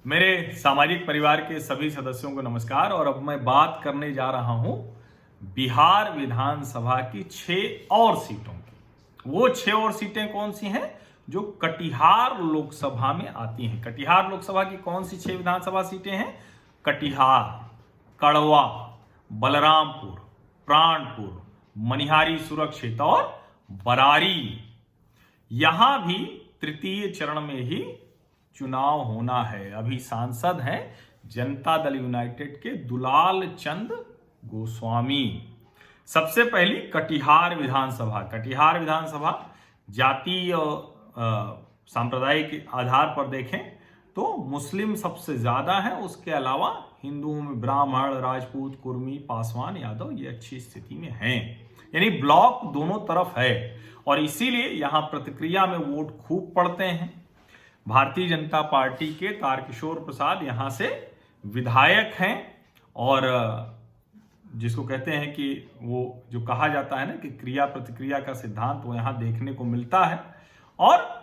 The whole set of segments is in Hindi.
मेरे सामाजिक परिवार के सभी सदस्यों को नमस्कार। और अब मैं बात करने जा रहा हूं बिहार विधानसभा की 6 और सीटों की। वो 6 और सीटें कौन सी हैं जो कटिहार लोकसभा में आती हैं। कटिहार लोकसभा की कौन सी 6 विधानसभा सीटें हैं? कटिहार, कड़वा, बलरामपुर, प्राणपुर, मनिहारी सुरक्षित और बरारी। यहां भी तृतीय चरण में ही चुनाव होना है। अभी सांसद हैं जनता दल यूनाइटेड के दुलाल चंद गोस्वामी। सबसे पहली कटिहार विधानसभा। कटिहार विधानसभा जातीय सांप्रदायिक आधार पर देखें तो मुस्लिम सबसे ज्यादा है, उसके अलावा हिंदुओं में ब्राह्मण, राजपूत, कुर्मी, पासवान, यादव ये अच्छी स्थिति में हैं। यानी ब्लॉक दोनों तरफ है और इसीलिए यहां प्रतिक्रिया में वोट खूब पड़ते हैं। भारतीय जनता पार्टी के तारकिशोर प्रसाद यहां से विधायक हैं और जिसको कहते हैं कि वो जो कहा जाता है ना कि क्रिया प्रतिक्रिया का सिद्धांत वो यहां देखने को मिलता है। और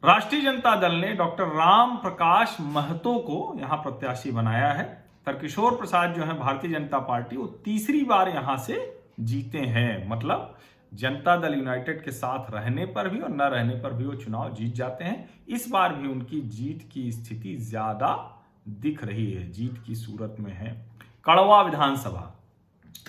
राष्ट्रीय जनता दल ने डॉक्टर राम प्रकाश महतो को यहां प्रत्याशी बनाया है। तारकिशोर प्रसाद जो है भारतीय जनता पार्टी वो तीसरी बार यहां से जीते हैं। मतलब जनता दल यूनाइटेड के साथ रहने पर भी और न रहने पर भी वो चुनाव जीत जाते हैं। इस बार भी उनकी जीत की स्थिति ज्यादा दिख रही है, जीत की सूरत में है। कड़वा विधानसभा,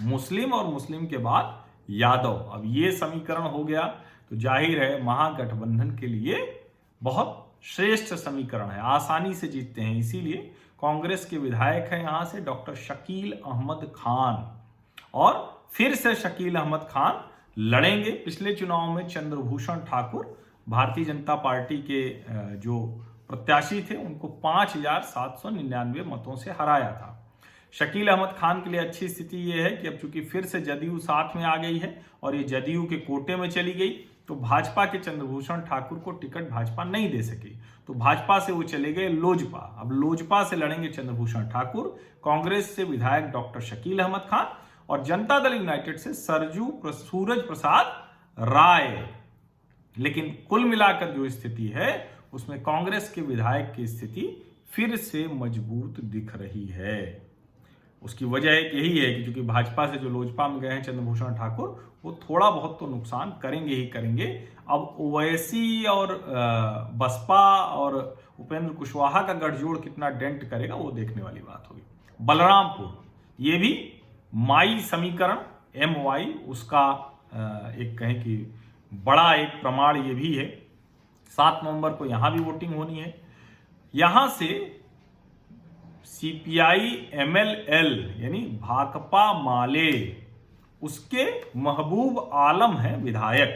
मुस्लिम और मुस्लिम के बाद यादव। अब ये समीकरण हो गया तो जाहिर है महागठबंधन के लिए बहुत श्रेष्ठ समीकरण है, आसानी से जीतते हैं। इसीलिए कांग्रेस के विधायक हैं यहां से डॉक्टर शकील अहमद खान, और फिर से शकील अहमद खान लड़ेंगे। पिछले चुनाव में चंद्रभूषण ठाकुर भारतीय जनता पार्टी के जो प्रत्याशी थे उनको 5,799 मतों से हराया था। शकील अहमद खान के लिए अच्छी स्थिति यह है कि अब चूंकि फिर से जदयू साथ में आ गई है और ये जदयू के कोटे में चली गई तो भाजपा के चंद्रभूषण ठाकुर को टिकट भाजपा नहीं दे सकी, तो भाजपा से वो चले गए लोजपा। अब लोजपा से लड़ेंगे चंद्रभूषण ठाकुर, कांग्रेस से विधायक डॉक्टर शकील अहमद खान और जनता दल यूनाइटेड से सूरज प्रसाद राय। लेकिन कुल मिलाकर जो स्थिति है उसमें कांग्रेस के विधायक की स्थिति फिर से मजबूत दिख रही है। उसकी वजह यही है कि चूंकि भाजपा से जो लोजपा में गए हैं चंद्रभूषण ठाकुर वो थोड़ा बहुत तो नुकसान करेंगे ही करेंगे। अब ओवैसी और बसपा और उपेंद्र कुशवाहा का गठजोड़ कितना डेंट करेगा वो देखने वाली बात होगी। बलरामपुर, ये भी माई समीकरण MY उसका एक कहें कि बड़ा एक प्रमाण ये भी है। 7 नवंबर को यहां भी वोटिंग होनी है। यहां से CPI MLL यानी भाकपा माले उसके महबूब आलम हैं विधायक।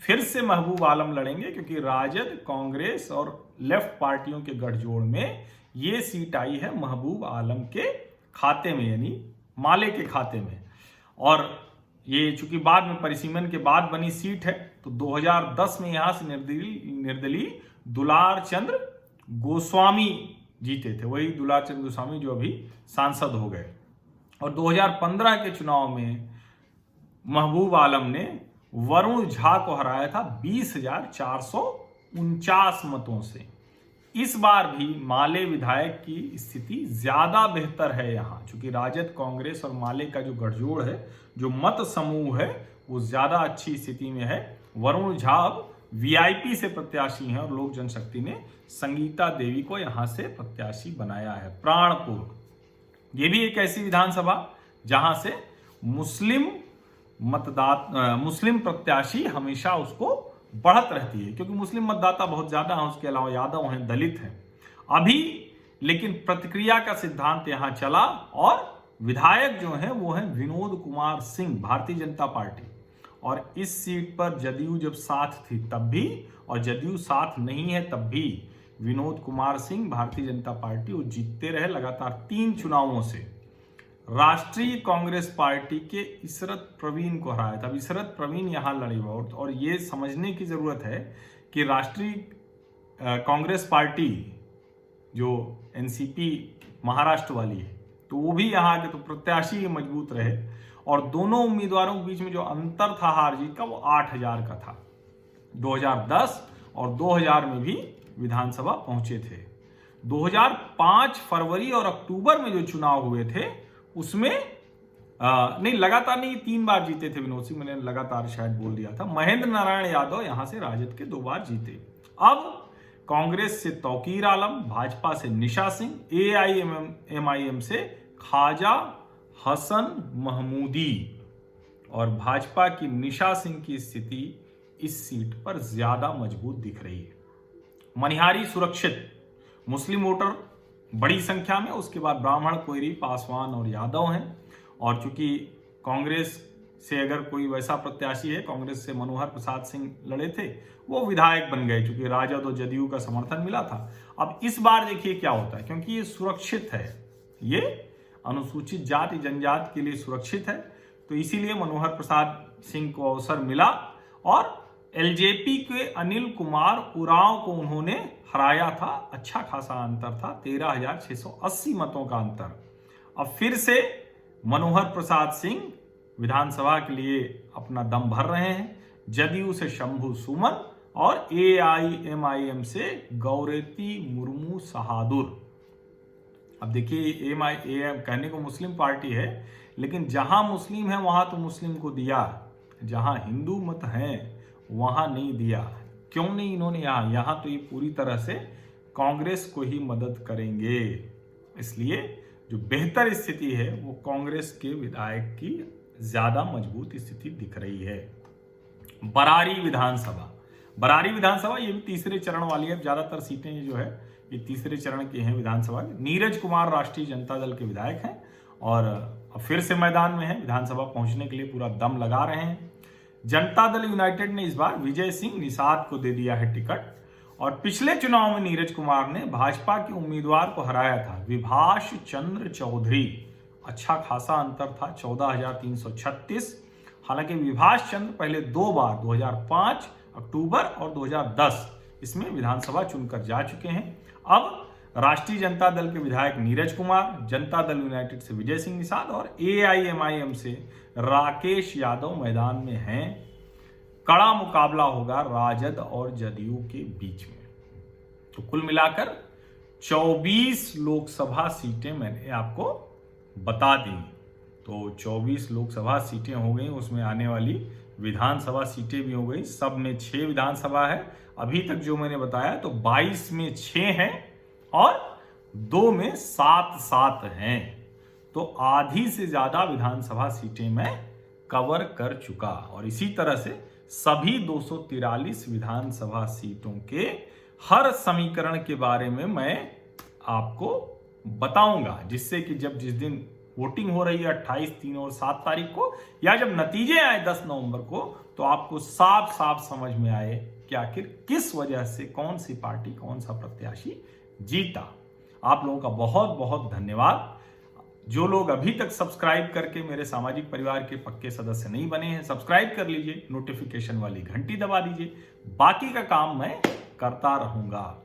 फिर से महबूब आलम लड़ेंगे क्योंकि राजद, कांग्रेस और लेफ्ट पार्टियों के गठजोड़ में ये सीट आई है महबूब आलम के खाते में, यानी माले के खाते में। और ये चूंकि बाद में परिसीमन के बाद बनी सीट है तो 2010 में यहां से निर्दलीय दुलार चंद्र गोस्वामी जीते थे, वही दुलार चंद्र गोस्वामी जो अभी सांसद हो गए। और 2015 के चुनाव में महबूब आलम ने वरुण झा को हराया था 20,449 मतों से। इस बार भी माले विधायक की स्थिति ज्यादा बेहतर है यहां, क्योंकि राजद, कांग्रेस और माले का जो गठजोड़ है, जो मत समूह है, वो ज्यादा अच्छी स्थिति में है। वरुण झा अब VIP से प्रत्याशी हैं और लोक जनशक्ति ने संगीता देवी को यहां से प्रत्याशी बनाया है। प्राणपुर, ये भी एक ऐसी विधानसभा जहां से मुस्लिम प्रत्याशी हमेशा उसको बढ़त रहती है क्योंकि मुस्लिम मतदाता बहुत ज्यादा हैं, उसके अलावा यादव हैं, दलित हैं। अभी लेकिन प्रतिक्रिया का सिद्धांत यहां चला और विधायक जो हैं वो हैं विनोद कुमार सिंह, भारतीय जनता पार्टी। और इस सीट पर जदयू जब साथ थी तब भी और जदयू साथ नहीं है तब भी विनोद कुमार सिंह, भारतीय जनता पार्टी, वो जीतते रहे लगातार 3 चुनावों से। राष्ट्रीय कांग्रेस पार्टी के इशरत प्रवीण को हराया था। अब इशरत प्रवीण यहां लड़ी और ये समझने की जरूरत है कि राष्ट्रीय कांग्रेस पार्टी जो NCP महाराष्ट्र वाली है तो वो भी यहाँ के तो प्रत्याशी मजबूत रहे और दोनों उम्मीदवारों के बीच में जो अंतर था हार जीत का वो 8,000 का था। 2010 और 2000 में भी विधानसभा पहुंचे थे। 2005 फरवरी और अक्टूबर में जो चुनाव हुए थे उसमें नहीं, लगातार नहीं, 3 बार जीते थे विनोद सिंह, मैंने लगातार शायद बोल दिया था। महेंद्र नारायण यादव यहां से राजद के 2 बार जीते। अब कांग्रेस से तौकीर आलम, भाजपा से निशा सिंह, AIMIM से ख्वाजा हसन महमूदी और भाजपा की निशा सिंह की स्थिति इस सीट पर ज्यादा मजबूत दिख रही है। मनिहारी सुरक्षित, मुस्लिम वोटर बड़ी संख्या में, उसके बाद ब्राह्मण, कोयरी, पासवान और यादव हैं। और चूंकि कांग्रेस से अगर कोई वैसा प्रत्याशी है, कांग्रेस से मनोहर प्रसाद सिंह लड़े थे, वो विधायक बन गए क्योंकि राजद और जदयू का समर्थन मिला था। अब इस बार देखिए क्या होता है, क्योंकि ये सुरक्षित है, ये अनुसूचित जाति जनजाति के लिए सुरक्षित है, तो इसीलिए मनोहर प्रसाद सिंह को अवसर मिला और एलजेपी के अनिल कुमार उरांव को उन्होंने हराया था। अच्छा खासा अंतर था, 13,680 मतों का अंतर। अब फिर से मनोहर प्रसाद सिंह विधानसभा के लिए अपना दम भर रहे हैं। जदयू से शंभू सुमन और AIMIM से गौरेती मुर्मू सहादुर। अब देखिए AIMIM कहने को मुस्लिम पार्टी है, लेकिन जहां मुस्लिम है वहां तो मुस्लिम को दिया, जहां हिंदू मत है वहां नहीं दिया। क्यों नहीं इन्होंने यहां तो ये पूरी तरह से कांग्रेस को ही मदद करेंगे, इसलिए जो बेहतर स्थिति है वो कांग्रेस के विधायक की ज्यादा मजबूत स्थिति दिख रही है। बरारी विधानसभा ये भी तीसरे चरण वाली है। ज्यादातर सीटें जो है ये तीसरे चरण की हैं विधानसभा। नीरज कुमार राष्ट्रीय जनता दल के विधायक हैं और फिर से मैदान में है, विधानसभा पहुंचने के लिए पूरा दम लगा रहे हैं। जनता दल यूनाइटेड ने इस बार विजय सिंह निषाद को दे दिया है टिकट और पिछले चुनाव में नीरज कुमार ने भाजपा के उम्मीदवार को हराया था, विभाष चंद्र चौधरी। अच्छा खासा अंतर था, 14,336। हालांकि विभाष चंद्र पहले 2 बार 2005 अक्टूबर और 2010 इसमें विधानसभा चुनकर जा चुके हैं। अब राष्ट्रीय जनता दल के विधायक नीरज कुमार, जनता दल यूनाइटेड से विजय सिंह निषाद और AIMIM से राकेश यादव मैदान में हैं। कड़ा मुकाबला होगा राजद और जदयू के बीच में। तो कुल मिलाकर 24 लोकसभा सीटें मैंने आपको बता दी। तो 24 लोकसभा सीटें हो गई, उसमें आने वाली विधानसभा सीटें भी हो गई। सब में 6 विधानसभा है अभी तक जो मैंने बताया, तो 22 में 6 हैं और 2 में 7 हैं। तो आधी से ज्यादा विधानसभा सीटें मैं कवर कर चुका और इसी तरह से सभी 243 विधानसभा सीटों के हर समीकरण के बारे में मैं आपको बताऊंगा, जिससे कि जिस दिन वोटिंग हो रही है 28, 3 और 7 तारीख को, या जब नतीजे आए 10 नवंबर को, तो आपको साफ साफ समझ में आए कि आखिर किस वजह से कौन सी पार्टी, कौन सा प्रत्याशी जीता। आप लोगों का बहुत बहुत धन्यवाद। जो लोग अभी तक सब्सक्राइब करके मेरे सामाजिक परिवार के पक्के सदस्य नहीं बने हैं, सब्सक्राइब कर लीजिए, नोटिफिकेशन वाली घंटी दबा दीजिए। बाकी का काम मैं करता रहूंगा।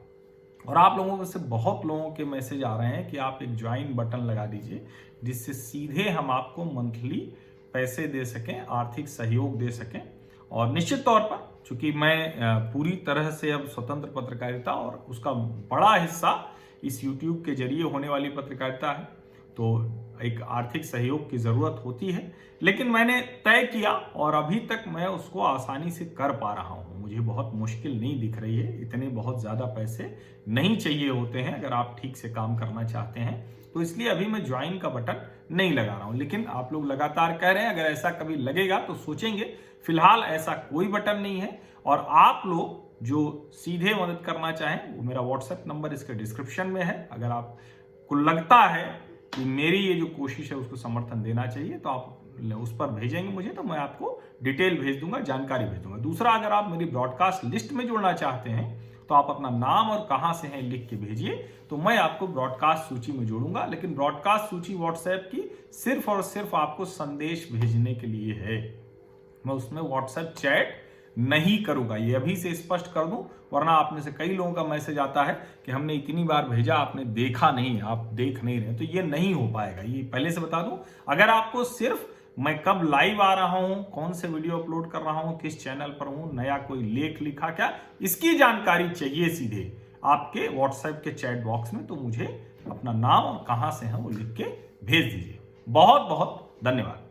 और आप लोगों से बहुत लोगों के मैसेज आ रहे हैं कि आप एक ज्वाइन बटन लगा दीजिए, जिससे सीधे हम आपको मंथली पैसे दे सकें, आर्थिक सहयोग दे सकें। और निश्चित तौर पर चूंकि मैं पूरी तरह से अब स्वतंत्र पत्रकारिता और उसका बड़ा हिस्सा इस YouTube के जरिए होने वाली पत्रकारिता है, तो एक आर्थिक सहयोग की जरूरत होती है, लेकिन मैंने तय किया और अभी तक मैं उसको आसानी से कर पा रहा हूं। मुझे बहुत मुश्किल नहीं दिख रही है, इतने बहुत ज्यादा पैसे नहीं चाहिए होते हैं अगर आप ठीक से काम करना चाहते हैं, तो इसलिए अभी मैं ज्वाइन का बटन नहीं लगा रहा हूं। लेकिन आप लोग लगातार कह रहे हैं, अगर ऐसा कभी लगेगा तो सोचेंगे। फिलहाल ऐसा कोई बटन नहीं है। और आप लोग जो सीधे मदद करना चाहें, वो मेरा व्हाट्सएप नंबर इसके डिस्क्रिप्शन में है। अगर आपको लगता है कि मेरी ये जो कोशिश है उसको समर्थन देना चाहिए, तो आप उस पर भेजेंगे मुझे, तो मैं आपको डिटेल भेज दूंगा, जानकारी भेज दूंगा। दूसरा, अगर आप मेरी ब्रॉडकास्ट लिस्ट में जुड़ना चाहते हैं तो आप अपना नाम और कहां से हैं लिख के भेजिए, तो मैं आपको ब्रॉडकास्ट सूची में जोड़ूंगा। लेकिन ब्रॉडकास्ट सूची व्हाट्सएप की सिर्फ और सिर्फ आपको संदेश भेजने के लिए है, मैं उसमें व्हाट्सएप चैट नहीं करूंगा, ये अभी से स्पष्ट कर दूं, वरना आप में से कई लोगों का मैसेज आता है कि हमने इतनी बार भेजा, आपने देखा नहीं, आप देख नहीं रहे, तो ये नहीं हो पाएगा। ये पहले से बता दूं। अगर आपको सिर्फ मैं कब लाइव आ रहा हूं, कौन से वीडियो अपलोड कर रहा हूं, किस चैनल पर हूं, नया कोई लेख लिखा क्या, इसकी जानकारी चाहिए सीधे, आपके व्हाट्सएप के चैट बॉक्स में, तो मुझे अपना नाम और कहां से है वो लिख के भेज दीजिए। बहुत बहुत धन्यवाद।